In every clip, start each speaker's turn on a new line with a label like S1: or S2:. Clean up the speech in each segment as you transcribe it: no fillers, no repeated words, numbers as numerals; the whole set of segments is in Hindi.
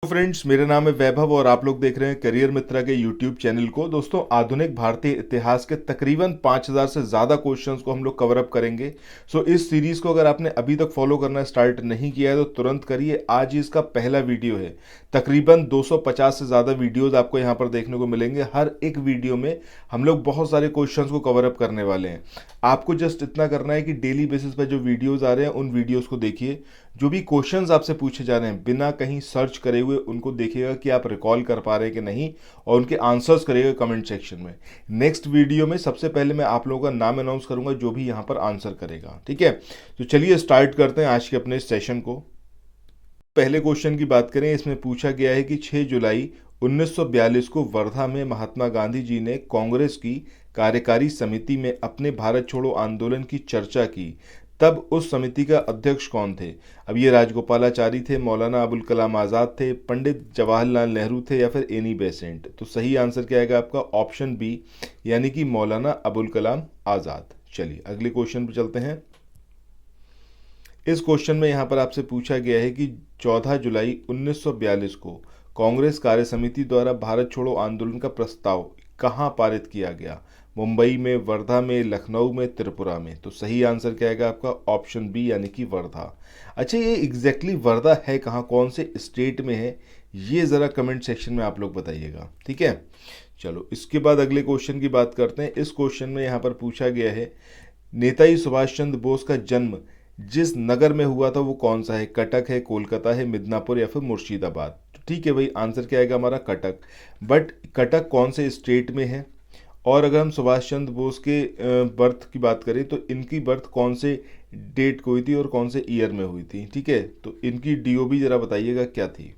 S1: फ्रेंड्स, मेरा नाम है वैभव और आप लोग देख रहे हैं करियर मित्रा के यूट्यूब चैनल को। दोस्तों, आधुनिक भारतीय इतिहास के तकरीबन 5000 से ज़्यादा क्वेश्चंस को हम लोग कवर अप करेंगे। इस सीरीज़ को अगर आपने अभी तक फॉलो करना स्टार्ट नहीं किया है तो तुरंत करिए। आज ही इसका पहला वीडियो है। तकरीबन 250 से ज़्यादा वीडियोज़ आपको यहाँ पर देखने को मिलेंगे। हर एक वीडियो में हम लोग बहुत सारे क्वेश्चंस को कवर अप करने वाले हैं। आपको जस्ट इतना करना है कि डेली बेसिस पर जो वीडियोज़ आ रहे हैं उन वीडियोज़ को देखिए। जो भी क्वेश्चंस आपसे पूछे जा रहे हैं बिना कहीं सर्च करे हुए उनको देखिएगा कि आप रिकॉल कर पा रहे हैं कि नहीं, और उनके आंसर्स करिएगा कमेंट सेक्शन में। नेक्स्ट वीडियो में सबसे पहले मैं आप लोगों का नाम अनाउंस करूंगा जो भी यहां पर आंसर करेगा। ठीक है, तो चलिए स्टार्ट करते हैं आज के अपने सेशन को। पहले क्वेश्चन की बात करें, इसमें पूछा गया है कि 6 जुलाई 1942 को वर्धा में महात्मा गांधी जी ने कांग्रेस की कार्यकारी समिति में अपने भारत छोड़ो आंदोलन की चर्चा की। तब उस समिति का अध्यक्ष कौन थे? अब ये राजगोपालाचारी थे, मौलाना अबुल कलाम आज़ाद थे, पंडित जवाहरलाल नेहरू थे या फिर एनी बेसेंट। तो सही आंसर क्या आएगा आपका? ऑप्शन बी, यानी कि मौलाना अबुल कलाम आज़ाद। चलिए अगले क्वेश्चन पर चलते हैं। इस क्वेश्चन में यहाँ पर आपसे पूछा गया है कि 14 जुलाई 1942 को कांग्रेस कार्य समिति द्वारा भारत छोड़ो आंदोलन का प्रस्ताव कहाँ पारित किया गया? मुंबई में, वर्धा में, लखनऊ में, त्रिपुरा में। तो सही आंसर क्या आएगा आपका? ऑप्शन बी, यानी कि वर्धा। अच्छा, ये एग्जैक्टली वर्धा है कहाँ, कौन से स्टेट में है, ये ज़रा कमेंट सेक्शन में आप लोग बताइएगा। ठीक है, चलो इसके बाद अगले क्वेश्चन की बात करते हैं। इस क्वेश्चन में यहाँ पर पूछा गया है नेताजी सुभाष चंद्र बोस का जन्म जिस नगर में हुआ था वो कौन सा है? कटक है, कोलकाता है, मिदनापुर या फिर मुर्शिदाबाद। तो ठीक है भाई, आंसर क्या आएगा हमारा? कटक। बट कटक कौन से स्टेट में है? और अगर हम सुभाष चंद्र बोस के बर्थ की बात करें तो इनकी बर्थ कौन से डेट को हुई थी और कौन से ईयर में हुई थी? ठीक है, तो इनकी डीओबी जरा बताइएगा क्या थी,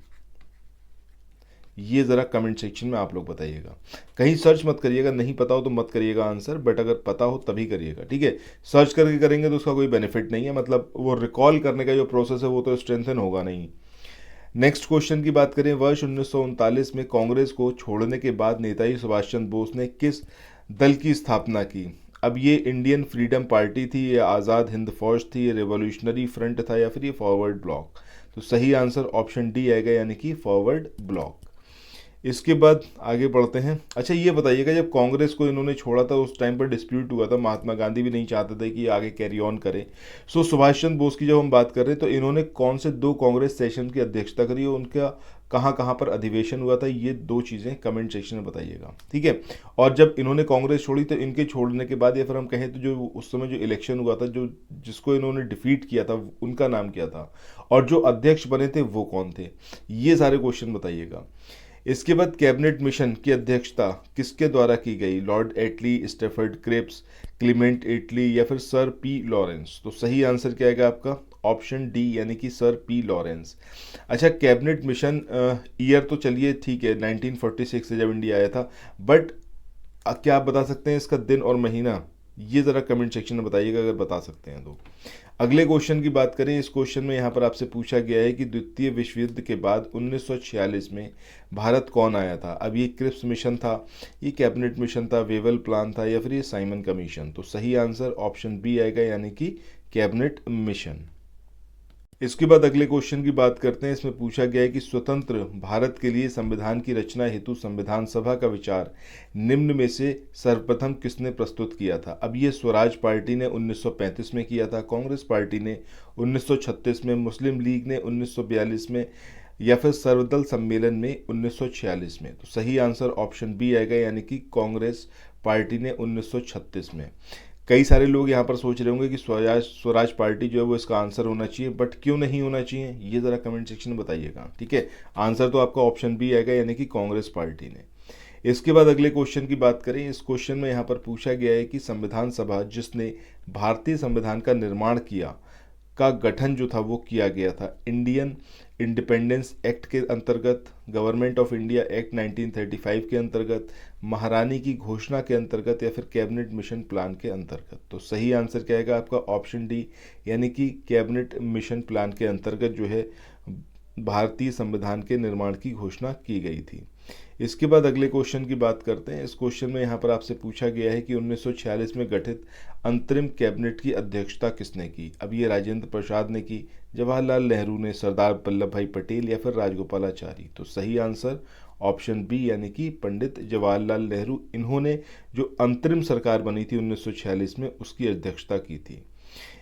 S1: ये ज़रा कमेंट सेक्शन में आप लोग बताइएगा। कहीं सर्च मत करिएगा, नहीं पता हो तो मत करिएगा आंसर, बट अगर पता हो तभी करिएगा। ठीक है, सर्च करके करेंगे तो उसका कोई बेनिफिट नहीं है, मतलब वो रिकॉल करने का जो प्रोसेस है वो तो स्ट्रेंथन होगा नहीं। नेक्स्ट क्वेश्चन की बात करें, वर्ष 1939 में कांग्रेस को छोड़ने के बाद नेताजी सुभाष चंद्र बोस ने किस दल की स्थापना की? अब ये इंडियन फ्रीडम पार्टी थी, ये आज़ाद हिंद फौज थी, ये रिवॉल्यूशनरी फ्रंट था या फिर ये फॉरवर्ड ब्लॉक? तो सही आंसर ऑप्शन डी आएगा, यानी कि फॉरवर्ड ब्लॉक। इसके बाद आगे बढ़ते हैं। अच्छा, ये बताइएगा जब कांग्रेस को इन्होंने छोड़ा था उस टाइम पर डिस्प्यूट हुआ था, महात्मा गांधी भी नहीं चाहते थे कि ये आगे कैरी ऑन करे। सुभाष चंद्र बोस की जब हम बात कर रहे हैं तो इन्होंने कौन से 2 कांग्रेस सेशन की अध्यक्षता करी और उनका कहाँ कहाँ पर अधिवेशन हुआ था, ये 2 चीज़ें कमेंट सेक्शन में बताइएगा। ठीक है, और जब इन्होंने कांग्रेस छोड़ी तो इनके छोड़ने के बाद या फिर हम कहें तो जो उस समय जो इलेक्शन हुआ था, जो जिसको इन्होंने डिफीट किया था उनका नाम क्या था, और जो अध्यक्ष बने थे वो कौन थे, ये सारे क्वेश्चन बताइएगा। इसके बाद कैबिनेट मिशन की अध्यक्षता किसके द्वारा की गई? लॉर्ड एटली, स्टेफर्ड क्रिप्स, क्लीमेंट एटली या फिर सर पी लॉरेंस? तो सही आंसर क्या आएगा आपका? ऑप्शन डी, यानी कि सर पी लॉरेंस। अच्छा, कैबिनेट मिशन ईयर तो चलिए ठीक है 1946 से जब इंडिया आया था, बट क्या आप बता सकते हैं इसका दिन और महीना? ये ज़रा कमेंट सेक्शन में बताइएगा अगर बता सकते हैं तो। अगले क्वेश्चन की बात करें, इस क्वेश्चन में यहाँ पर आपसे पूछा गया है कि द्वितीय विश्व युद्ध के बाद 1946 में भारत कौन आया था? अब ये क्रिप्स मिशन था, ये कैबिनेट मिशन था, वेवल प्लान था या फिर ये साइमन कमीशन? तो सही आंसर ऑप्शन बी आएगा, यानी कि कैबिनेट मिशन। इसके बाद अगले क्वेश्चन की बात करते हैं। इसमें पूछा गया है कि स्वतंत्र भारत के लिए संविधान की रचना हेतु संविधान सभा का विचार निम्न में से सर्वप्रथम किसने प्रस्तुत किया था? अब ये स्वराज पार्टी ने 1935 में किया था, कांग्रेस पार्टी ने 1936 में, मुस्लिम लीग ने 1942 में या फिर सर्वदल सम्मेलन में 1946 में? तो सही आंसर ऑप्शन बी आएगा, यानी कि कांग्रेस पार्टी ने 1936 में। कई सारे लोग यहाँ पर सोच रहे होंगे कि स्वराज स्वराज पार्टी जो है वो इसका आंसर होना चाहिए, बट क्यों नहीं होना चाहिए, ये ज़रा कमेंट सेक्शन में बताइएगा। ठीक है, आंसर तो आपका ऑप्शन बी आएगा, यानी कि कांग्रेस पार्टी ने। इसके बाद अगले क्वेश्चन की बात करें। इस क्वेश्चन में यहाँ पर पूछा गया है कि संविधान सभा जिसने भारतीय संविधान का निर्माण किया का गठन जो था वो किया गया था इंडियन इंडिपेंडेंस एक्ट के अंतर्गत, गवर्नमेंट ऑफ इंडिया एक्ट 1935 के अंतर्गत, महारानी की घोषणा के अंतर्गत या फिर कैबिनेट मिशन प्लान के अंतर्गत? तो सही आंसर क्या आएगा आपका? ऑप्शन डी, यानी कि कैबिनेट मिशन प्लान के अंतर्गत जो है भारतीय संविधान के निर्माण की घोषणा की गई थी। इसके बाद अगले क्वेश्चन की बात करते हैं। इस क्वेश्चन में यहाँ पर आपसे पूछा गया है कि 1946 में गठित अंतरिम कैबिनेट की अध्यक्षता किसने की। अब ये राजेंद्र प्रसाद ने की, जवाहरलाल नेहरू ने, सरदार वल्लभ भाई पटेल या फिर राजगोपालाचारी। तो सही आंसर ऑप्शन बी यानी कि पंडित जवाहरलाल नेहरू। इन्होंने जो अंतरिम सरकार बनी थी 1946 में, उसकी अध्यक्षता की थी।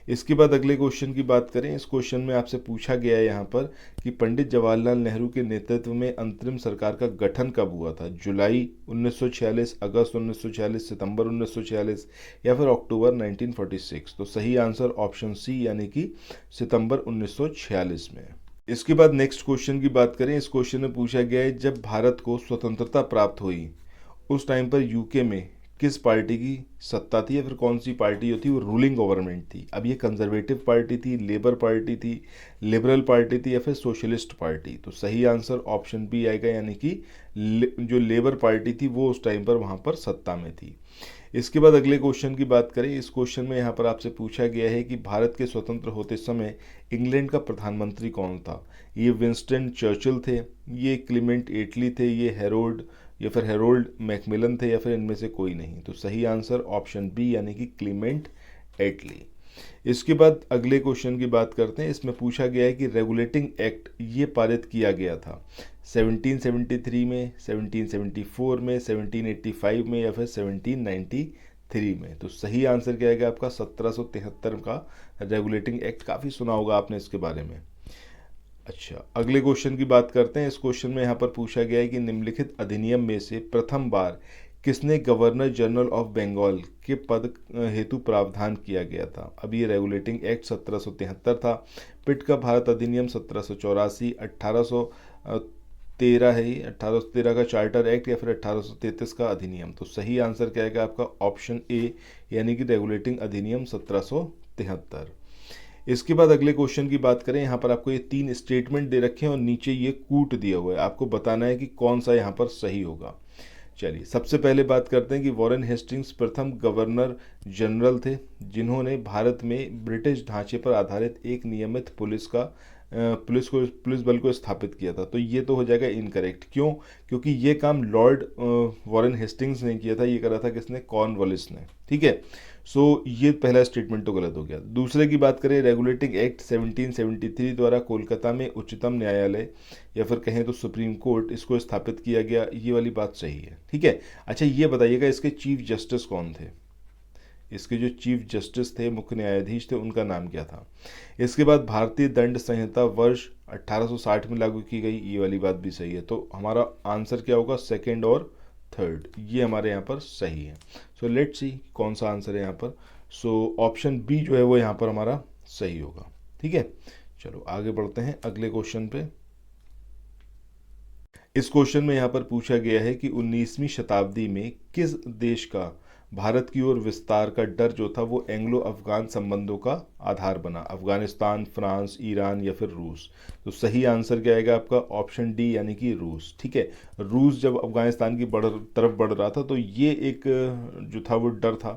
S1: इसके बाद अगले क्वेश्चन की बात करें। इस क्वेश्चन में आपसे पूछा गया है यहाँ पर कि पंडित जवाहरलाल नेहरू के नेतृत्व में अंतरिम सरकार का गठन कब हुआ था। जुलाई 1946, अगस्त 1946, सितंबर 1946 या फिर अक्टूबर 1946। तो सही आंसर ऑप्शन सी यानी कि सितंबर 1946 में। इसके बाद नेक्स्ट क्वेश्चन की बात करें। इस क्वेश्चन में पूछा गया है जब भारत को स्वतंत्रता प्राप्त हुई उस टाइम पर यूके में किस पार्टी की सत्ता थी या फिर कौन सी पार्टी जो थी वो रूलिंग गवर्नमेंट थी। अब ये कंजर्वेटिव पार्टी थी, लेबर पार्टी थी, लिबरल पार्टी थी या फिर सोशलिस्ट पार्टी। तो सही आंसर ऑप्शन बी आएगा यानी कि जो लेबर पार्टी थी वो उस टाइम पर वहाँ पर सत्ता में थी। इसके बाद अगले क्वेश्चन की बात करें। इस क्वेश्चन में यहाँ पर आपसे पूछा गया है कि भारत के स्वतंत्र होते समय इंग्लैंड का प्रधानमंत्री कौन था। ये विंस्टन चर्चिल थे, ये क्लीमेंट एटली थे, ये हेरोल्ड मैकमिलन थे या फिर इनमें से कोई नहीं। तो सही आंसर ऑप्शन बी यानी कि क्लीमेंट एटली। इसके बाद अगले क्वेश्चन की बात करते हैं। इसमें पूछा गया है कि रेगुलेटिंग एक्ट ये पारित किया गया था 1773 में, 1774 में, 1785 में या फिर 1793 में। तो सही आंसर क्या आएगा आपका 1773 का रेगुलेटिंग एक्ट। काफ़ी सुना होगा आपने इसके बारे में। अच्छा, अगले क्वेश्चन की बात करते हैं। इस क्वेश्चन में यहाँ पर पूछा गया है कि निम्नलिखित अधिनियम में से प्रथम बार किसने गवर्नर जनरल ऑफ बंगाल के पद हेतु प्रावधान किया गया था। अब ये रेगुलेटिंग एक्ट 1773 था। पिट का भारत अधिनियम 1784, 1813 है, 1813 का चार्टर एक्ट या फिर 1833 का अधिनियम। तो सही आंसर क्या आएगा आपका ऑप्शन ए यानी कि रेगुलेटिंग अधिनियम 1773। इसके बाद अगले क्वेश्चन की बात करें। यहाँ पर आपको ये 3 स्टेटमेंट दे रखे हैं और नीचे ये कूट दिया हुआ है। आपको बताना है कि कौन सा यहाँ पर सही होगा। चलिए, सबसे पहले बात करते हैं कि वॉरेन हेस्टिंग्स प्रथम गवर्नर जनरल थे जिन्होंने भारत में ब्रिटिश ढांचे पर आधारित एक नियमित पुलिस बल को स्थापित किया था। तो ये तो हो जाएगा इनकरेक्ट। क्यों? क्योंकि ये काम लॉर्ड वॉरेन हेस्टिंग्स ने किया था। ये करा था किसने? कॉर्नवालिस ने। ठीक है, सो ये पहला स्टेटमेंट तो गलत हो गया। दूसरे की बात करें, रेगुलेटिंग एक्ट 1773 द्वारा कोलकाता में उच्चतम न्यायालय या फिर कहें तो सुप्रीम कोर्ट इसको स्थापित किया गया, ये वाली बात सही है। ठीक है। अच्छा, ये बताइएगा इसके चीफ जस्टिस कौन थे। इसके जो चीफ जस्टिस थे, मुख्य न्यायाधीश थे, उनका नाम क्या था। इसके बाद भारतीय दंड संहिता वर्ष 1860 में लागू की गई, ये वाली बात भी सही है। तो हमारा आंसर क्या होगा? सेकेंड और थर्ड, ये हमारे यहाँ पर सही है। सो लेट्स सी कौन सा आंसर है यहाँ पर। सो ऑप्शन बी जो है वो यहाँ पर हमारा सही होगा। ठीक है, चलो आगे बढ़ते हैं अगले क्वेश्चन पे। इस क्वेश्चन में यहाँ पर पूछा गया है कि 19वीं शताब्दी में किस देश का भारत की ओर विस्तार का डर जो था वो एंग्लो अफगान संबंधों का आधार बना। अफगानिस्तान, फ्रांस, ईरान या फिर रूस। तो सही आंसर क्या आएगा आपका? ऑप्शन डी यानी कि रूस। ठीक है, रूस जब अफगानिस्तान की तरफ बढ़ रहा था तो ये एक जो था वो डर था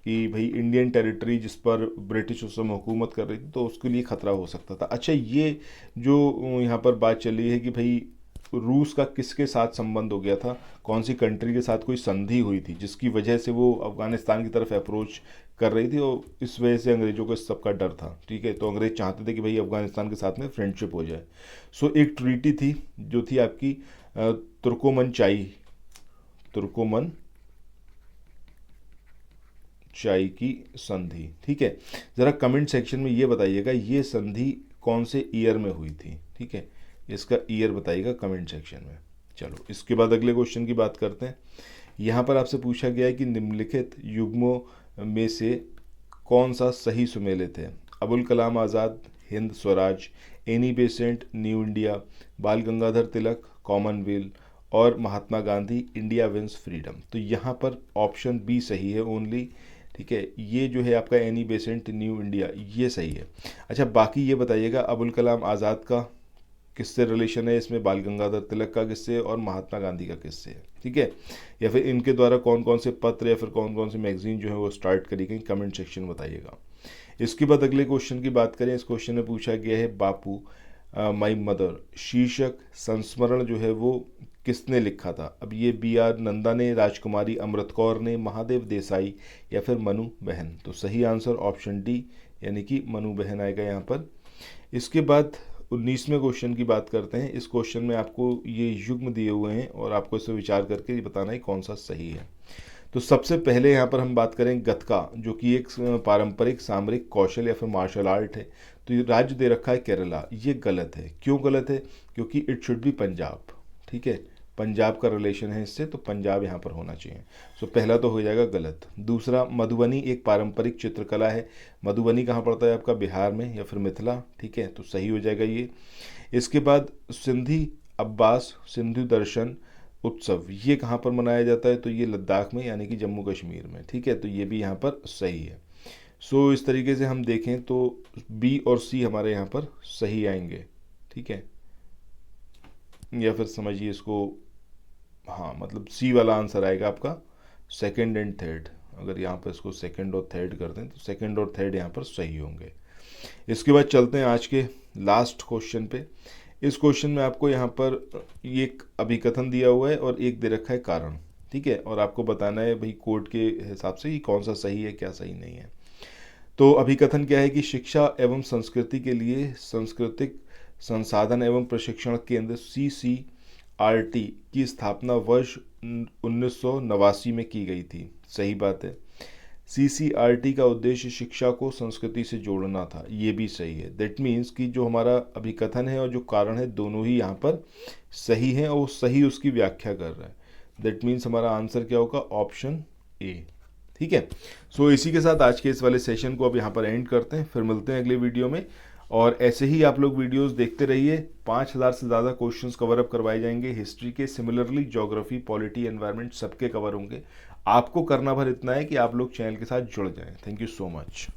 S1: कि भाई इंडियन टेरिटरी जिस पर ब्रिटिश उस समय हुकूमत कर रही थी तो उसके लिए खतरा हो सकता था। अच्छा, ये जो यहाँ पर बात चली है कि भाई रूस का किसके साथ संबंध हो गया था, कौन सी कंट्री के साथ कोई संधि हुई थी जिसकी वजह से वो अफगानिस्तान की तरफ अप्रोच कर रही थी और इस वजह से अंग्रेज़ों को इस सब का डर था। ठीक है, तो अंग्रेज चाहते थे कि भाई अफगानिस्तान के साथ में फ्रेंडशिप हो जाए। सो एक ट्रीटी थी जो थी आपकी तुर्कोमन चाई की संधि। ठीक है, ज़रा कमेंट सेक्शन में ये बताइएगा ये संधि कौन से ईयर में हुई थी। ठीक है, इसका ईयर बताइएगा कमेंट सेक्शन में। चलो, इसके बाद अगले क्वेश्चन की बात करते हैं। यहाँ पर आपसे पूछा गया है कि निम्नलिखित युग्मों में से कौन सा सही सुमेलित है। Abul Kalam Azad, Hind Swaraj, Annie Besant, New India, Bal Gangadhar Tilak, Commonwealth और Mahatma Gandhi, India wins freedom. तो यहाँ पर ऑप्शन बी सही है ओनली। ठीक है, ये जो है आपका एनी बेसेंट, न्यू इंडिया, ये सही है। अच्छा, बाकी ये बताइएगा अबुल कलाम आज़ाद का किससे रिलेशन है इसमें, बाल गंगाधर तिलक का किससे और महात्मा गांधी का किससे है। ठीक है, या फिर इनके द्वारा कौन कौन से पत्र या फिर कौन कौन सी मैगजीन जो है वो स्टार्ट करी गई, कमेंट सेक्शन बताइएगा। इसके बाद अगले क्वेश्चन की बात करें। इस क्वेश्चन में पूछा गया है बापू माई मदर शीर्षक संस्मरण जो है वो किसने लिखा था? अब ये B.R. नंदा ने, राजकुमारी अमृत कौर ने, महादेव देसाई या फिर मनु बहन? तो सही आंसर ऑप्शन डी यानी कि मनु बहन आएगा यहाँ पर। इसके बाद 19वें क्वेश्चन की बात करते हैं। इस क्वेश्चन में आपको ये युग्म दिए हुए हैं और आपको इस पर विचार करके ये बताना है कौन सा सही है। तो सबसे पहले यहाँ पर हम बात करें गतका, जो कि एक पारंपरिक सामरिक कौशल या फिर मार्शल आर्ट है। तो ये राज्य दे रखा है केरला, ये गलत है। क्यों गलत है? क्योंकि इट शुड बी पंजाब, ठीक है, पंजाब का रिलेशन है इससे, तो पंजाब यहाँ पर होना चाहिए। सो पहला तो हो जाएगा गलत। दूसरा, मधुबनी एक पारंपरिक चित्रकला है। मधुबनी कहाँ पड़ता है आपका? बिहार में या फिर मिथिला, ठीक है, तो सही हो जाएगा ये। इसके बाद सिंधी अब्बास सिंधु दर्शन उत्सव, ये कहाँ पर मनाया जाता है? तो ये लद्दाख में यानी कि जम्मू कश्मीर में, ठीक है, तो ये भी यहाँ पर सही है। सो इस तरीके से हम देखें तो बी और सी हमारे यहाँ पर सही आएंगे, ठीक है, या फिर समझिए इसको, हाँ मतलब सी वाला आंसर आएगा आपका सेकंड एंड थर्ड। अगर यहाँ पर इसको सेकंड और थर्ड कर दें तो सेकंड और थर्ड यहाँ पर सही होंगे। इसके बाद चलते हैं आज के लास्ट क्वेश्चन पे। इस क्वेश्चन में आपको यहाँ पर एक अभिकथन दिया हुआ है और एक दे रखा है कारण, ठीक है, और आपको बताना है भाई कोड के हिसाब से कि कौन सा सही है क्या सही नहीं है। तो अभिकथन क्या है कि शिक्षा एवं संस्कृति के लिए सांस्कृतिक संसाधन एवं प्रशिक्षण केंद्र CCRT की स्थापना वर्ष 1989 में की गई थी। सही बात है। CCRT का उद्देश्य शिक्षा को संस्कृति से जोड़ना था, ये भी सही है। दैट मीन्स कि जो हमारा अभिकथन है और जो कारण है दोनों ही यहाँ पर सही हैं और सही उसकी व्याख्या कर रहा है। दैट मीन्स हमारा आंसर क्या होगा? ऑप्शन ए, ठीक है। सो इसी के साथ आज के इस वाले सेशन को अब यहाँ पर एंड करते हैं, फिर मिलते हैं अगले वीडियो में। और ऐसे ही आप लोग वीडियोस देखते रहिए। 5000 से ज़्यादा क्वेश्चंस कवर अप करवाए जाएंगे हिस्ट्री के, सिमिलरली ज्योग्राफी, पॉलिटी, एनवायरनमेंट सबके कवर होंगे। आपको करना भर इतना है कि आप लोग चैनल के साथ जुड़ जाएं। Thank you so much.